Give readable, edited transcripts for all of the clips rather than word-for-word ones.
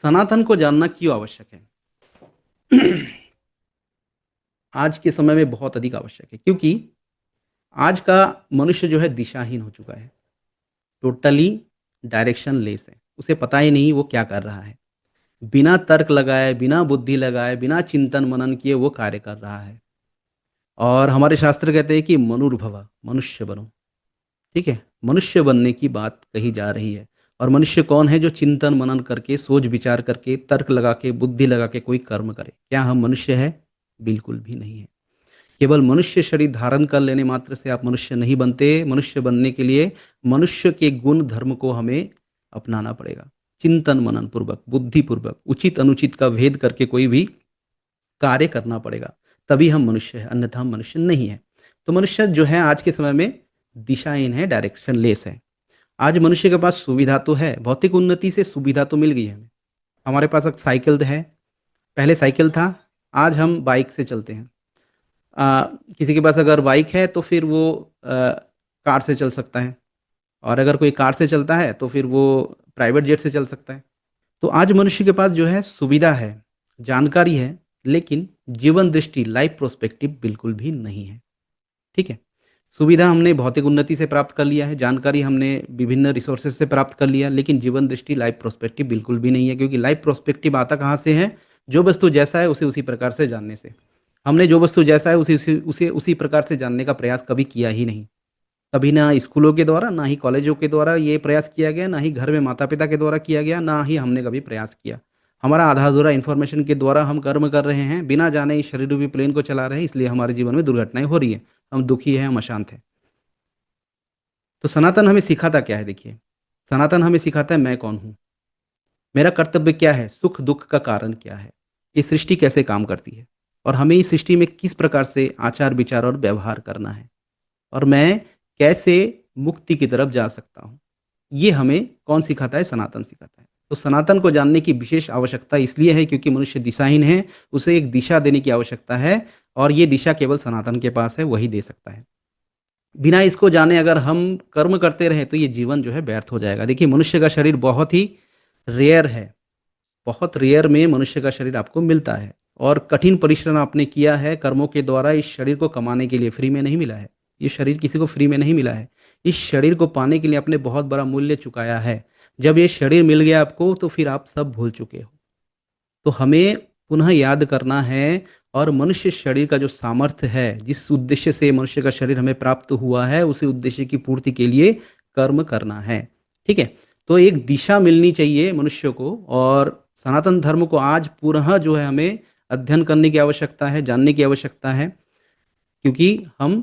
सनातन को जानना क्यों आवश्यक है? आज के समय में बहुत अधिक आवश्यक है क्योंकि आज का मनुष्य जो है दिशाहीन हो चुका है। टोटली डायरेक्शन लेस है। उसे पता ही नहीं वो क्या कर रहा है। बिना तर्क लगाए, बिना बुद्धि लगाए, बिना चिंतन मनन किए वो कार्य कर रहा है। और हमारे शास्त्र कहते हैं कि मनुर्भव, मनुष्य बनो। ठीक है? मनुष्य बनने की बात कही जा रही है। और मनुष्य कौन है जो चिंतन मनन करके, सोच विचार करके, तर्क लगा के, बुद्धि लगा के कोई कर्म करे? क्या हम मनुष्य है? बिल्कुल भी नहीं है। केवल मनुष्य शरीर धारण कर लेने मात्र से आप मनुष्य नहीं बनते। मनुष्य बनने के लिए मनुष्य के गुण धर्म को हमें अपनाना पड़ेगा। चिंतन मनन पूर्वक, बुद्धि पूर्वक, उचित अनुचित का भेद करके कोई भी कार्य करना पड़ेगा। तभी हम मनुष्य है, अन्यथा हम मनुष्य नहीं है। तो मनुष्य जो है आज के समय में दिशाहीन है, डायरेक्शन लेस है। आज मनुष्य के पास सुविधा तो है, भौतिक उन्नति से सुविधा तो मिल गई है हमें। हमारे पास अब साइकिल है। पहले साइकिल था, आज हम बाइक से चलते हैं। किसी के पास अगर बाइक है तो फिर वो कार से चल सकता है। और अगर कोई कार से चलता है तो फिर वो प्राइवेट जेट से चल सकता है। तो आज मनुष्य के पास जो है सुविधा है, जानकारी है, लेकिन जीवन दृष्टि, लाइफ प्रोस्पेक्टिव बिल्कुल भी नहीं है। ठीक है? सुविधा हमने भौतिक उन्नति से प्राप्त कर लिया है, जानकारी हमने विभिन्न रिसोर्सेज से प्राप्त कर लिया, लेकिन जीवन दृष्टि, लाइफ प्रोस्पेक्टिव बिल्कुल भी नहीं है, क्योंकि लाइफ प्रोस्पेक्टिव आता कहाँ से है? जो वस्तु जैसा है उसे उसी प्रकार से जानने से। हमने जो वस्तु जैसा है उसे उसी प्रकार से जानने का प्रयास कभी किया ही नहीं। कभी ना स्कूलों के द्वारा, ना ही कॉलेजों के द्वारा ये प्रयास किया गया, ना ही घर में माता-पिता के द्वारा किया गया, ना ही हमने कभी प्रयास किया। हमारा आधा-अधूरा इन्फॉर्मेशन के द्वारा हम कर्म कर रहे हैं, बिना जाने इस शरीर-रूपी प्लेन को चला रहे हैं, इसलिए हमारे जीवन में दुर्घटनाएँ हो रही हैं। हम दुखी हैं, हम अशांत हैं। तो सनातन हमें सिखाता क्या है देखिए? सनातन हमें सिखाता है मैं कौन हूँ? मेरा कर्तव्य क्या है? सुख-दुःख का कारण क्या है? ये सृष्टि कैसे काम करती है? और हमें इस सृष्टि में किस प्रकार से आचार-विचार और व्यवहार करना है? और मैं कैसे मुक्ति की तरफ जा सकता हूँ? ये हमें कौन सिखाता है? सनातन सिखाता है। तो सनातन को जानने की विशेष आवश्यकता इसलिए है क्योंकि मनुष्य दिशाहीन है, उसे एक दिशा देने की आवश्यकता है और ये दिशा केवल सनातन के पास है, वही दे सकता है। बिना इसको जाने अगर हम कर्म करते रहें तो ये जीवन जो है व्यर्थ हो जाएगा। देखिए मनुष्य का शरीर बहुत ही रेयर है। बहुत रेयर में मनुष्य का शरीर आपको मिलता है और कठिन परिश्रम आपने किया है कर्मों के द्वारा इस शरीर को कमाने के लिए, फ्री में नहीं मिला है। ये शरीर किसी को फ्री में नहीं मिला है। इस शरीर को पाने के लिए आपने बहुत बड़ा मूल्य चुकाया है। जब ये शरीर मिल गया आपको तो फिर आप सब भूल चुके हो। तो हमें पुनः याद करना है और मनुष्य शरीर का जो सामर्थ्य है, जिस उद्देश्य से मनुष्य का शरीर हमें प्राप्त हुआ है, उसी उद्देश्य की पूर्ति के लिए कर्म करना है। ठीक है? तो एक दिशा मिलनी चाहिए मनुष्य को और सनातन धर्म को आज पुनः जो है हमें अध्ययन करने की आवश्यकता है, जानने की आवश्यकता है, क्योंकि हम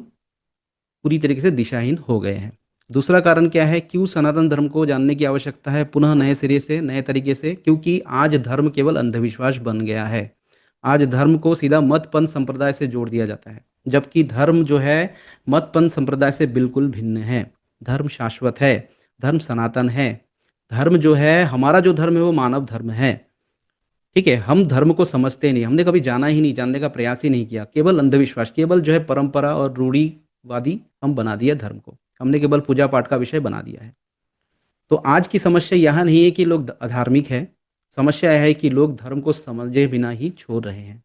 पूरी तरीके से दिशाहीन हो गए हैं। दूसरा कारण क्या है, क्यों सनातन धर्म को जानने की आवश्यकता है पुनः नए सिरे से, नए तरीके से? क्योंकि आज धर्म केवल अंधविश्वास बन गया है। आज धर्म को सीधा मत-पंथ संप्रदाय से जोड़ दिया जाता है, जबकि धर्म जो है मत-पंथ संप्रदाय से बिल्कुल भिन्न है। धर्म शाश्वत है, धर्म सनातन है। धर्म जो है, हमारा जो धर्म है वो मानव धर्म है। ठीक है? हम धर्म को समझते ही नहीं, हमने कभी जाना ही नहीं, जानने का प्रयास ही नहीं किया। केवल अंधविश्वास, केवल जो है परंपरा और रूढ़िवादी हम बना दिया धर्म को। हमने केवल पूजा-पाठ का विषय बना दिया है। तो आज की समस्या यहाँ नहीं है कि लोग अधार्मिक हैं, समस्या यह है कि लोग धर्म को समझे बिना ही छोड़ रहे हैं।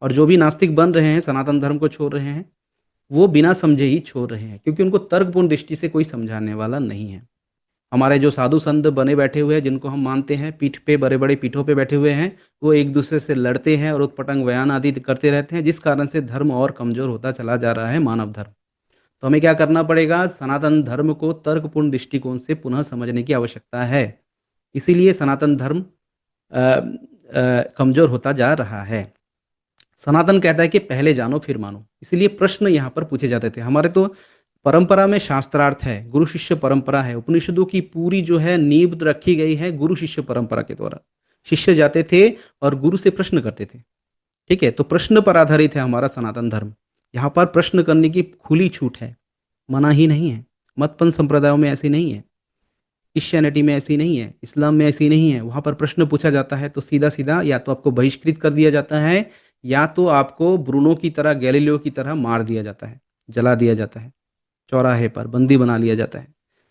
और जो भी नास्तिक बन रहे हैं, सनातन धर्म को छोड़ रहे हैं, वो बिना समझे ही छोड़ रहे हैं, क्योंकि उनको तर्कपूर्ण दृष्टि से कोई समझाने वाला नहीं है। हमारे जो साधु संत बने बैठे हुए हैं, जिनको हम मानते हैं, पीठ पे बड़े-बड़े पीठों पे बैठे हुए हैं, वो एक-दूसरे से लड़ते हैं और ऊटपटांग बयान आदि करते रहते हैं, जिस कारण से धर्म और कमज़ोर होता चला जा रहा है, मानव धर्म। तो हमें क्या करना पड़ेगा? सनातन धर्म को तर्कपूर्ण दृष्टिकोण से पुनः समझने की आवश्यकता है। इसीलिए सनातन धर्म कमज़ोर होता जा रहा है। सनातन कहता है कि पहले जानो फिर मानो, इसीलिए प्रश्न यहाँ पर पूछे जाते थे। हमारे तो परंपरा में शास्त्रार्थ है, गुरु शिष्य परंपरा है, उपनिषदों की पूरी जो है नींव रखी गई है गुरु शिष्य परंपरा के द्वारा। शिष्य जाते थे और गुरु से प्रश्न करते थे। ठीक है? तो प्रश्न पर आधारित है हमारा सनातन धर्म। यहाँ पर प्रश्न करने की खुली छूट है, मना ही नहीं है। मतपंथ संप्रदायों में ऐसी नहीं है, क्रिश्चियनिटी में ऐसी नहीं है, इस्लाम में ऐसी नहीं है। वहाँ पर प्रश्न पूछा जाता है तो सीधा-सीधा या तो आपको बहिष्कृत कर दिया जाता है या तो आपको ब्रूनो की तरह, गैलीलियो की तरह मार दिया जाता है, जला दिया जाता है, चौराहे पर बंदी बना लिया जाता है।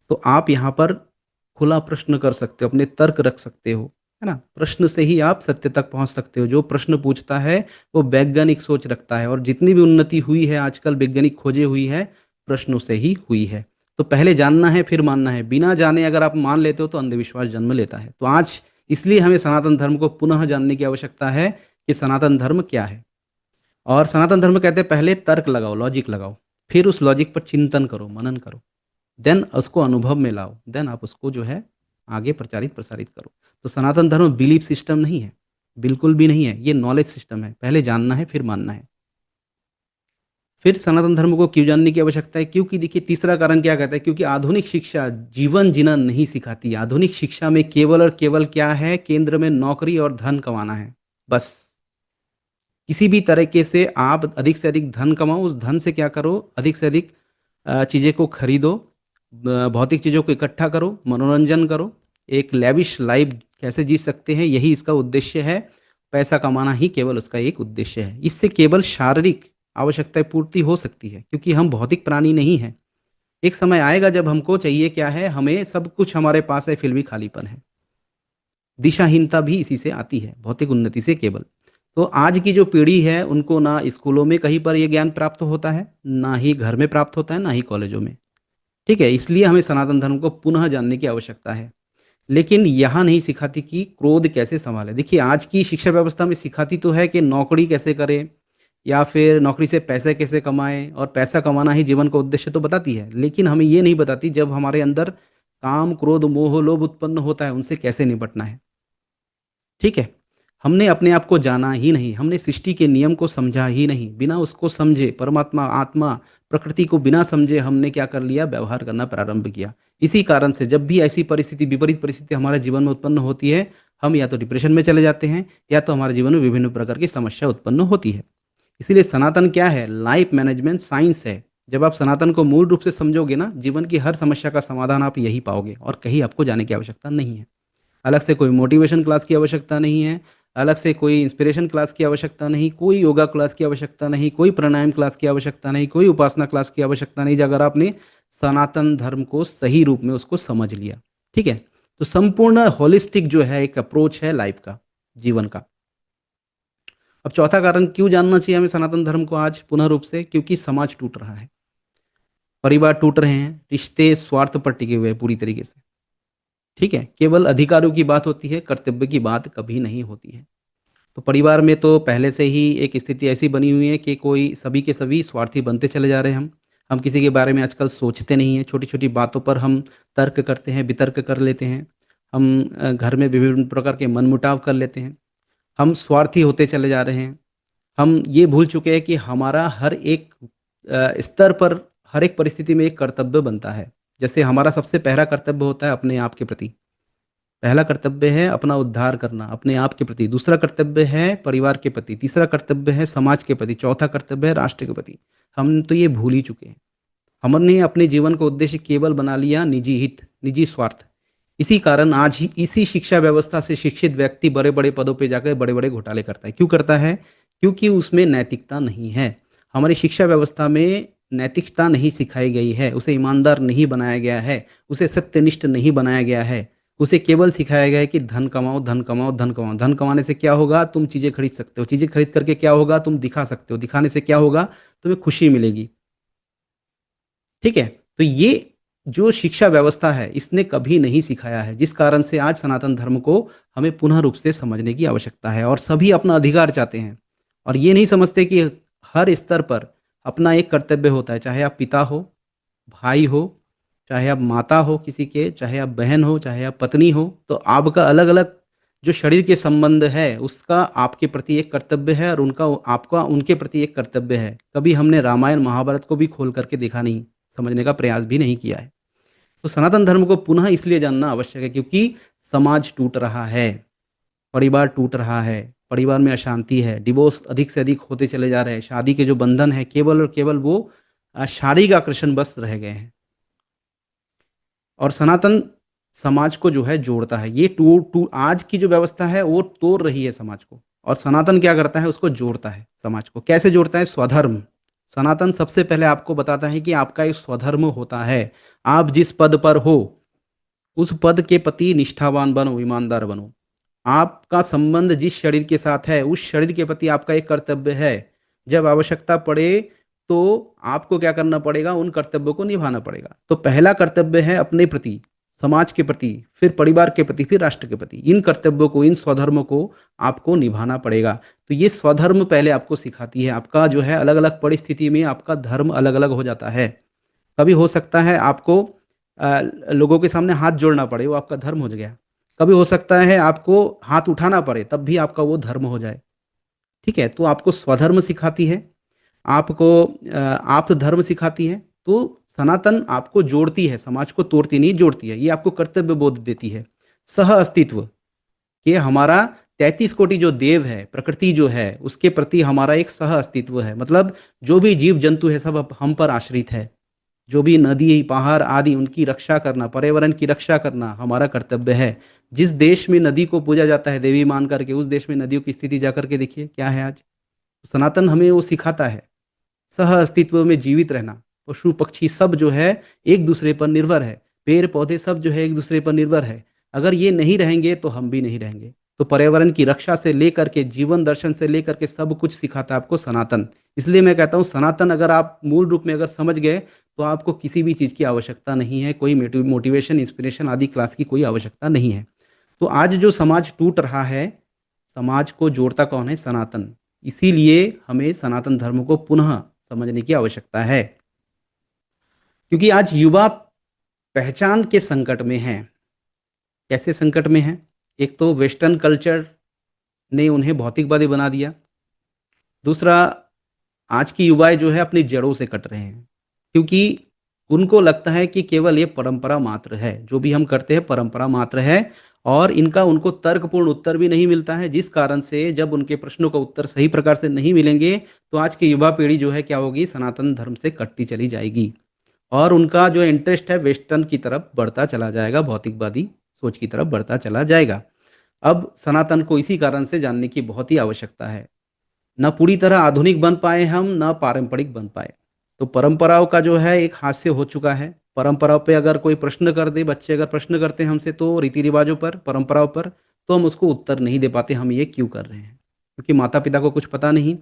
तो आप यहाँ पर खुला प्रश्न कर सकते हो, अपने तर्क रख सकते हो। है ना? प्रश्न से ही आप सत्य तक पहुँच सकते हो। जो प्रश्न पूछता है, वो वैज्ञानिक सोच रखता है और जितनी भी उन्नति हुई है आजकल वैज्ञानिक खोजें हुई है, प्रश्नों से ही हुई है। तो पहले जानना है फिर मानना है। बिना जाने अगर आप मान लेते हो तो अंधविश्वास जन्म लेता है। तो आज इसलिए हमें सनातन धर्म को पुनः जानने की आवश्यकता है कि सनातन धर्म क्या है? और सनातन धर्म कहते हैं पहले तर्क लगाओ, लॉजिक लगाओ, फिर उस लॉजिक पर चिंतन करो, मनन करो, देन उसको अनुभव में लाओ, देन आप उसको जो है आगे प्रचारित प्रसारित करो। तो सनातन धर्म बिलीफ सिस्टम नहीं है, बिल्कुल भी नहीं है, ये नॉलेज सिस्टम है। पहले जानना है फिर मानना है। फिर सनातन धर्म को क्यों जानने की आवश्यकता है? क्योंकि देखिए तीसरा कारण क्या कहता है, क्योंकि आधुनिक शिक्षा जीवन जीना नहीं सिखाती। आधुनिक शिक्षा में केवल और केवल क्या है, केंद्र में नौकरी और धन कमाना है, बस। किसी भी तरीके से आप अधिक से अधिक धन कमाओ, उस धन से क्या करो, अधिक से अधिक चीज़ें को खरीदो, भौतिक चीज़ों को इकट्ठा करो, मनोरंजन करो, एक लैविश लाइफ कैसे जी सकते हैं, यही इसका उद्देश्य है। पैसा कमाना ही केवल उसका एक उद्देश्य है। इससे केवल शारीरिक आवश्यकताएं पूर्ति हो सकती है, क्योंकि हम भौतिक प्राणी नहीं हैं। एक समय आएगा जब हमको चाहिए क्या है, हमें सब कुछ हमारे पास है फिर भी खालीपन है। दिशाहीनता भी इसी से आती है, भौतिक उन्नति से केवल। तो आज की जो पीढ़ी है उनको ना स्कूलों में कहीं पर ये ज्ञान प्राप्त होता है, ना ही घर में प्राप्त होता है, ना ही कॉलेजों में। ठीक है, इसलिए हमें सनातन धर्म को पुनः जानने की आवश्यकता है। लेकिन यहाँ नहीं सिखाती कि क्रोध कैसे संभालें। देखिए आज की शिक्षा व्यवस्था में सिखाती तो है कि नौकरी कैसे करें, या फिर नौकरी से पैसे कैसे कमाएं, और पैसा कमाना ही जीवन का उद्देश्य तो बताती है। लेकिन हमें ये नहीं बताती जब हमारे अंदर काम, क्रोध, मोह, लोभ उत्पन्न होता है उनसे कैसे निपटना है। ठीक है? हमने अपने आप को जाना ही नहीं, हमने सृष्टि के नियम को समझा ही नहीं। बिना उसको समझे, परमात्मा, आत्मा, प्रकृति को बिना समझे हमने क्या कर लिया, व्यवहार करना प्रारंभ किया। इसी कारण से जब भी ऐसी परिस्थिति, विपरीत परिस्थिति हमारे जीवन में उत्पन्न होती है, हम या तो डिप्रेशन में चले जाते हैं, या तो हमारे जीवन में विभिन्न प्रकार की समस्या उत्पन्न होती है। इसीलिए सनातन क्या है, लाइफ मैनेजमेंट साइंस है। जब आप सनातन को मूल रूप से समझोगे ना, जीवन की हर समस्या का समाधान आप यही पाओगे, और कहीं आपको जाने की आवश्यकता नहीं है। अलग से कोई मोटिवेशन क्लास की आवश्यकता नहीं है, अलग से कोई इंस्पिरेशन क्लास की आवश्यकता नहीं, कोई योगा क्लास की आवश्यकता नहीं, कोई प्राणायाम क्लास की आवश्यकता नहीं, कोई उपासना क्लास की आवश्यकता नहीं, अगर आपने सनातन धर्म को सही रूप में उसको समझ लिया। ठीक है? तो संपूर्ण होलिस्टिक जो है एक अप्रोच है लाइफ का, जीवन का। अब चौथा कारण क्यों जानना चाहिए हमें सनातन धर्म को आज पुनः रूप से, क्योंकि समाज टूट रहा है, परिवार टूट रहे हैं, रिश्ते स्वार्थ पर टिके हुए हैं पूरी तरीके से। ठीक है? केवल अधिकारों की बात होती है, कर्तव्य की बात कभी नहीं होती है। तो परिवार में तो पहले से ही एक स्थिति ऐसी बनी हुई है कि कोई सभी के सभी स्वार्थी बनते चले जा रहे हैं हम। हम किसी के बारे में आजकल सोचते नहीं हैं, छोटी-छोटी बातों पर हम तर्क करते हैं, वितर्क कर लेते हैं। हम घर में विभिन्न प्रकार के मनमुटाव कर लेते हैं। हम स्वार्थी होते चले जा रहे हैं। हम ये भूल चुके हैं कि हमारा हर एक स्तर पर, हर एक परिस्थिति में एक कर्तव्य बनता है। जैसे हमारा सबसे पहला कर्तव्य होता है अपने आप के प्रति। पहला कर्तव्य है अपना उद्धार करना अपने आप के प्रति, दूसरा कर्तव्य है परिवार के प्रति, तीसरा कर्तव्य है समाज के प्रति, चौथा कर्तव्य है राष्ट्र के प्रति। हम तो ये भूल ही चुके हैं। हमने अपने जीवन का उद्देश्य केवल बना लिया निजी हित, निजी स्वार्थ। इसी कारण आज ही इसी शिक्षा व्यवस्था से शिक्षित व्यक्ति बड़े-बड़े पदों पे जाकर बड़े-बड़े घोटाले करता है। क्यों करता है? क्योंकि उसमें नैतिकता नहीं है। हमारी शिक्षा व्यवस्था में नैतिकता नहीं सिखाई गई है, उसे ईमानदार नहीं बनाया गया है, उसे सत्यनिष्ठ नहीं बनाया गया है। उसे केवल सिखाया गया है कि धन कमाओ, धन कमाओ, धन कमाओ। धन कमाने से क्या होगा? तुम चीज़ें खरीद सकते हो। चीज़ें खरीद करके क्या होगा? तुम दिखा सकते हो। दिखाने से क्या होगा? तुम्हें खुशी मिलेगी। ठीक है? तो ये जो शिक्षा व्यवस्था है, इसने कभी नहीं सिखाया है, जिस कारण से आज सनातन धर्म को हमें पुनः रूप से समझने की आवश्यकता है, और सभी अपना अधिकार चाहते हैं। और ये नहीं समझते कि हर स्तर पर अपना एक कर्तव्य होता है, चाहे आप पिता हो, भाई हो, चाहे आप माता हो किसी के, चाहे आप बहन हो, चाहे आप पत्नी हो, तो आपका अलग-अलग जो शरीर के संबंध है, उसका आपके प्रति एक कर्तव्य है, और उनका आपका उनके प्रति एक कर्तव्य है। कभी हमने रामायण, महाभारत को भी खोल करके देखा नहीं, समझने का प्रयास भी नहीं किया है। तो सनातन धर्म को पुनः इसलिए जानना आवश्यक है क्योंकि समाज टूट रहा है, परिवार टूट रहा है, परिवार में अशांति है, डिवोर्स अधिक से अधिक होते चले जा रहे हैं, शादी के जो बंधन है केवल और केवल वो शारीरिक आकर्षण बस रह गए हैं। और सनातन समाज को जो है जोड़ता है। ये टू टू आज की जो व्यवस्था है वो तोड़ रही है समाज को, और सनातन क्या करता है, उसको जोड़ता है समाज को। कैसे जोड़ता है? स्वधर्म। सनातन सबसे पहले आपको बताता है कि आपका एक स्वधर्म होता है। आप जिस पद पर हो, उस पद के प्रति निष्ठावान बनो, ईमानदार बनो। आपका संबंध जिस शरीर के साथ है उस शरीर के प्रति आपका एक कर्तव्य है। जब आवश्यकता पड़े तो आपको क्या करना पड़ेगा, उन कर्तव्यों को निभाना पड़ेगा। तो पहला कर्तव्य है अपने प्रति, समाज के प्रति, फिर परिवार के प्रति, फिर राष्ट्र के प्रति। इन कर्तव्यों को, इन स्वधर्म को आपको निभाना पड़ेगा। तो ये स्वधर्म पहले आपको सिखाती है। आपका जो है अलग अलग परिस्थिति में आपका धर्म अलग अलग हो जाता है। कभी हो सकता है आपको लोगों के सामने हाथ जोड़ना पड़े, वो आपका धर्म हो गया। कभी हो सकता है आपको हाथ उठाना पड़े, तब भी आपका वो धर्म हो जाए। ठीक है, तो आपको स्वधर्म सिखाती है, आपको आप्त धर्म सिखाती है। तो सनातन आपको जोड़ती है, समाज को तोड़ती नहीं, जोड़ती है। ये आपको कर्तव्य बोध देती है, सह अस्तित्व, कि हमारा 33 कोटि जो देव है, प्रकृति जो है, उसके प्रति हमारा एक सह अस्तित्व है। मतलब जो भी जीव जंतु है सब हम पर आश्रित है। जो भी नदी, पहाड़ आदि, उनकी रक्षा करना, पर्यावरण की रक्षा करना हमारा कर्तव्य है। जिस देश में नदी को पूजा जाता है देवी मान करके, उस देश में नदियों की स्थिति जा करके देखिए क्या है आज। सनातन हमें वो सिखाता है, सह अस्तित्व में जीवित रहना। पशु पक्षी सब जो है एक दूसरे पर निर्भर है, पेड़ पौधे सब जो है एक दूसरे पर निर्भर है। अगर ये नहीं रहेंगे तो हम भी नहीं रहेंगे। तो पर्यावरण की रक्षा से लेकर के जीवन दर्शन से लेकर के सब कुछ सिखाता है आपको सनातन। इसलिए मैं कहता हूँ सनातन अगर आप मूल रूप में अगर समझ गए तो आपको किसी भी चीज़ की आवश्यकता नहीं है, कोई मोटिवेशन, इंस्पिरेशन आदि क्लास की कोई आवश्यकता नहीं है। तो आज जो समाज टूट रहा है, समाज को जोड़ता कौन है? सनातन। इसीलिए हमें सनातन धर्म को पुनः समझने की आवश्यकता है, क्योंकि आज युवा पहचान के संकट में हैं। कैसे संकट में हैं? एक तो वेस्टर्न कल्चर ने उन्हें भौतिकवादी बना दिया। दूसरा, आज की युवाएं जो है अपनी जड़ों से कट रहे हैं, क्योंकि उनको लगता है कि केवल ये परंपरा मात्र है, जो भी हम करते हैं परंपरा मात्र है। और इनका उनको तर्कपूर्ण उत्तर भी नहीं मिलता है, जिस कारण से जब उनके प्रश्नों का उत्तर सही प्रकार से नहीं मिलेंगे तो आज की युवा पीढ़ी जो है क्या होगी, सनातन धर्म से कटती चली जाएगी। और उनका जो इंटरेस्ट है वेस्टर्न की तरफ बढ़ता चला जाएगा, भौतिकवादी सोच की तरफ बढ़ता चला जाएगा। अब सनातन को इसी कारण से जानने की बहुत ही आवश्यकता है। न पूरी तरह आधुनिक बन पाए हम, न पारंपरिक बन पाए। तो परंपराओं का जो है एक हास्य हो चुका है। परंपराओं पे अगर कोई प्रश्न कर दे, बच्चे अगर प्रश्न करते हैं हमसे तो रीति रिवाजों पर, परंपराओं पर, तो हम उसको उत्तर नहीं दे पाते, हम ये क्यों कर रहे हैं, क्योंकि माता पिता को कुछ पता नहीं।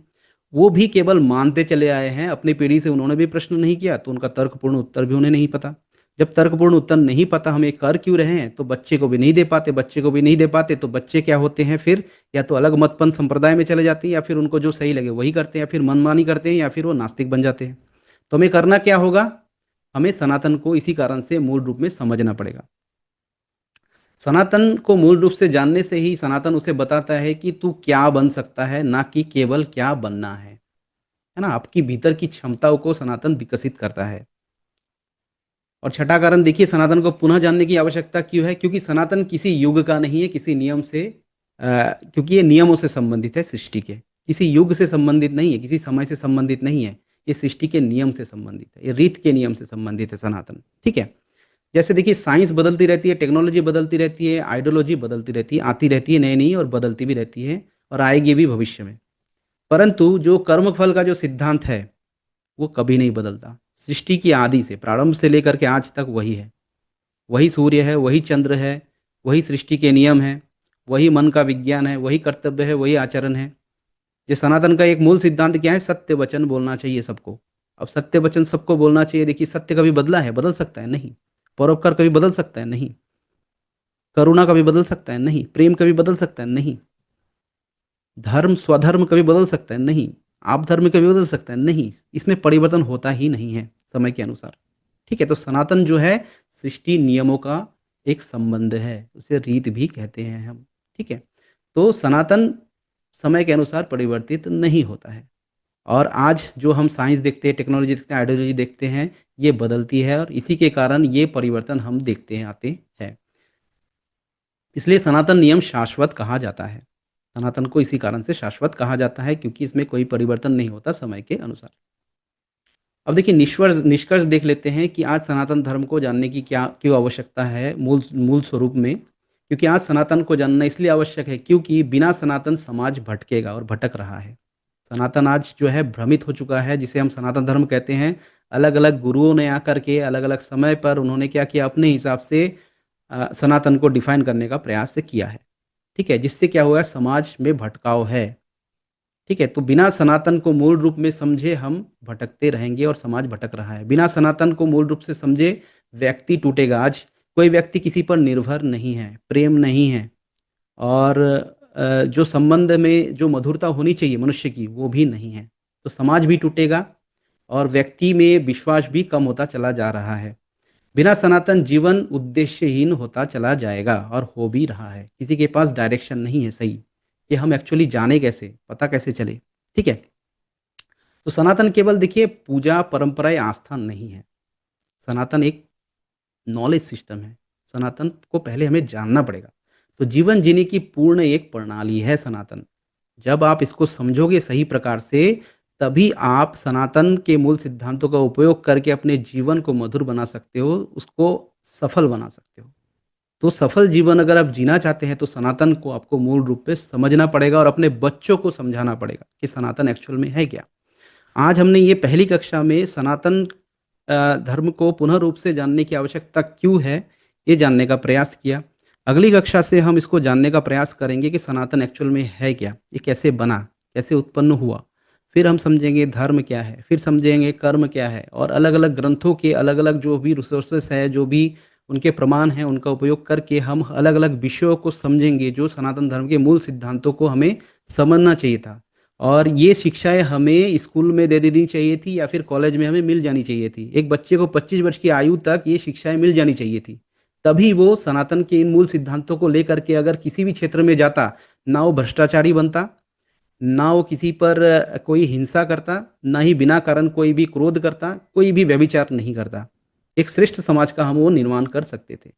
वो भी केवल मानते चले आए हैं, अपनी पीढ़ी से उन्होंने भी प्रश्न नहीं किया, तो उनका तर्कपूर्ण उत्तर भी उन्हें नहीं पता। जब तर्कपूर्ण उत्तर नहीं पता हम ये कर क्यों रहे हैं, तो बच्चे को भी नहीं दे पाते, बच्चे को भी नहीं दे पाते, तो बच्चे क्या होते हैं फिर, या तो अलग मतपंथ संप्रदाय में चले जाते हैं, या फिर उनको जो सही लगे वही करते हैं, या फिर मनमानी करते हैं, या फिर वो नास्तिक बन जाते हैं। तो हमें करना क्या होगा? हमें सनातन को इसी कारण से मूल रूप में समझना पड़ेगा। सनातन को मूल रूप से जानने से ही सनातन उसे बताता है कि तू क्या बन सकता है, ना कि केवल क्या बनना है ना। आपकी भीतर की क्षमताओं को सनातन विकसित करता है। और छठा कारण देखिए, सनातन को पुनः जानने की आवश्यकता क्यों है? क्योंकि सनातन किसी युग का नहीं है, किसी नियम से, क्योंकि ये नियमों से संबंधित है, सृष्टि के। किसी युग से संबंधित नहीं है, किसी समय से संबंधित नहीं है। ये सृष्टि के नियम से संबंधित है, ये रीत के नियम से संबंधित है सनातन। ठीक है। जैसे देखिए, साइंस बदलती रहती है, टेक्नोलॉजी बदलती रहती है, आइडियोलॉजी बदलती रहती है, आती रहती है नई नई, और बदलती भी रहती है, और आएगी भी भविष्य में। परंतु जो कर्मफल का जो सिद्धांत है वो कभी नहीं बदलता। सृष्टि की आदि से, प्रारंभ से लेकर के आज तक वही है। वही सूर्य है, वही चंद्र है, वही सृष्टि के नियम है, वही मन का विज्ञान है, वही कर्तव्य है, वही आचरण है। ये सनातन का एक मूल सिद्धांत क्या है? सत्य वचन बोलना चाहिए सबको। अब सत्य वचन सबको बोलना चाहिए। देखिए, सत्य कभी बदला है? बदल सकता है? नहीं। परोपकार कभी बदल सकता है? नहीं। करुणा कभी बदल सकता है? नहीं। प्रेम कभी बदल सकता है? नहीं। धर्म, स्वधर्म कभी बदल सकता है? नहीं। आप धर्म कभी बदल सकता है? नहीं। इसमें परिवर्तन होता ही नहीं है समय के अनुसार। ठीक है, तो सनातन जो है सृष्टि नियमों का एक संबंध है, उसे रीत भी कहते हैं हम। ठीक है, तो सनातन समय के अनुसार परिवर्तित नहीं होता है। और आज जो हम साइंस देखते हैं, टेक्नोलॉजी देखते हैं, आइडियोलॉजी देखते हैं, ये बदलती है, और इसी के कारण ये परिवर्तन हम देखते हैं, आते हैं। इसलिए सनातन नियम शाश्वत कहा जाता है। सनातन को इसी कारण से शाश्वत कहा जाता है, क्योंकि इसमें कोई परिवर्तन नहीं होता समय के अनुसार। अब देखिए, निष्कर्ष निष्कर्ष देख लेते हैं कि आज सनातन धर्म को जानने की क्या क्यों आवश्यकता है मूल मूल स्वरूप में। क्योंकि आज सनातन को जानना इसलिए आवश्यक है क्योंकि बिना सनातन समाज भटकेगा, और भटक रहा है। सनातन आज जो है भ्रमित हो चुका है, जिसे हम सनातन धर्म कहते हैं। अलग अलग गुरुओं ने आकर के अलग अलग समय पर उन्होंने क्या किया, अपने हिसाब से सनातन को डिफाइन करने का प्रयास किया है। ठीक है? जिससे क्या हुआ समाज में भटकाव है, ठीक है? तो बिना सनातन को मूल रूप में समझे हम भटकते रहेंगे और समाज भटक रहा है। बिना सनातन को मूल रूप से समझे व्यक्ति टूटेगा। आज कोई व्यक्ति किसी पर निर्भर नहीं है, प्रेम नहीं है और जो संबंध में जो मधुरता होनी चाहिए मनुष्य की वो भी नहीं है। तो समाज भी टूटेगा और व्यक्ति में विश्वास भी कम होता चला जा रहा है। बिना सनातन जीवन उद्देश्यहीन होता चला जाएगा और हो भी रहा है। किसी के पास डायरेक्शन नहीं है सही, कि हम एक्चुअली जाने कैसे, पता कैसे चले, ठीक है? तो सनातन केवल देखिए पूजा, परंपरा या आस्था नहीं है। सनातन एक नॉलेज सिस्टम है। सनातन को पहले हमें जानना पड़ेगा। तो जीवन जीने की पूर्ण एक प्रणाली है सनातन। जब आप इसको समझोगे सही प्रकार से, तभी आप सनातन के मूल सिद्धांतों का उपयोग करके अपने जीवन को मधुर बना सकते हो, उसको सफल बना सकते हो। तो सफल जीवन अगर आप जीना चाहते हैं, तो सनातन को आपको मूल रूप से समझना पड़ेगा और अपने बच्चों को समझाना पड़ेगा कि सनातन एक्चुअल में है क्या। आज हमने ये पहली कक्षा में सनातन धर्म को पुनः रूप से जानने की आवश्यकता क्यों है, ये जानने का प्रयास किया। अगली कक्षा से हम इसको जानने का प्रयास करेंगे कि सनातन एक्चुअल में है क्या? ये कैसे बना? कैसे उत्पन्न हुआ? फिर हम समझेंगे धर्म क्या है? फिर समझेंगे कर्म क्या है? और अलग-अलग ग्रंथों के अलग-अलग जो भी रिसोर्सेस है, जो भी उनके प्रमाण हैं, उनका उपयोग करके हम अलग-अलग विषयों को समझेंगे, जो सनातन धर्म के मूल सिद्धांतों को हमें समझना चाहिए था। और ये शिक्षाएँ हमें स्कूल में दे देनी चाहिए थी या फिर कॉलेज में हमें मिल जानी चाहिए थी। एक बच्चे को 25 वर्ष की आयु तक ये शिक्षाएँ मिल जानी चाहिए थी। तभी वो सनातन के इन मूल सिद्धांतों को लेकर के अगर किसी भी क्षेत्र में जाता, ना वो भ्रष्टाचारी बनता, ना वो किसी पर कोई हिंसा करता, ना ही बिना कारण कोई भी क्रोध करता, कोई भी व्यभिचार नहीं करता। एक श्रेष्ठ समाज का हम वो निर्माण कर सकते थे।